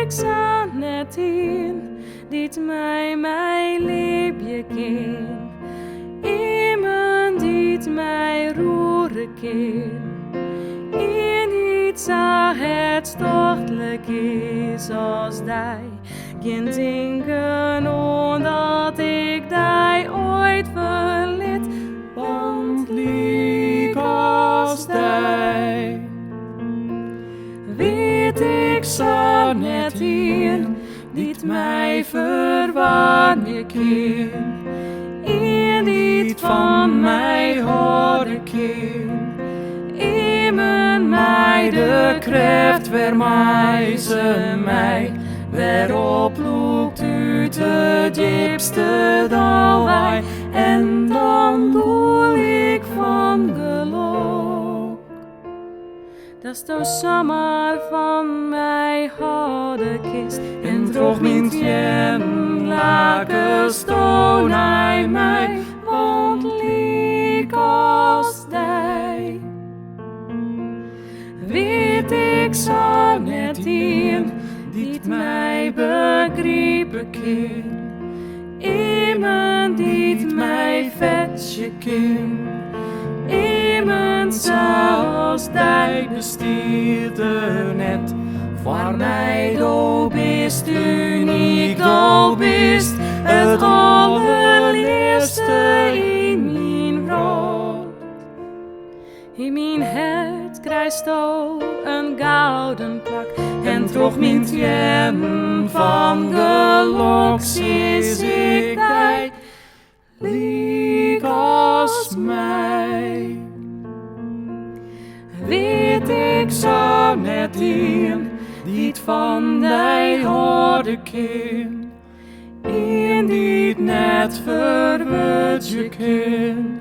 ik zo net in, dit mij liefje ken. Iemand die mij roeren kan. En niet zo hartstochtelijk is als die. Geen denken omdat ik die ooit verliet. Want liek als die. Weet ik zo net in, dit mij verwarren kan. En dit van mij houden kan. Iemand mij de kracht vermijzen mij. Waarop loopt uit de diepste dal wij. En dan doe ik van geluk. Dat de zomer van mij houden kist. En toch mint je laken stoon hij mij. Want liek als die. Weet ik zo net in, dit mij begrijpen kan. Iemand die mij vetje kan. Iemand zoals die bestiert er net. Voor mij do bist uniek, do bist het allerliefste in mijn rood. In mijn hart krijgt o een gouden plak. En toch mint je van geluk is ik die, liek als mij. Weet ik zo net in, dit van die hoorde kan. En dit net verwutje kan.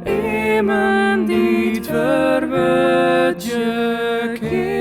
Iemand die het verwutje kan.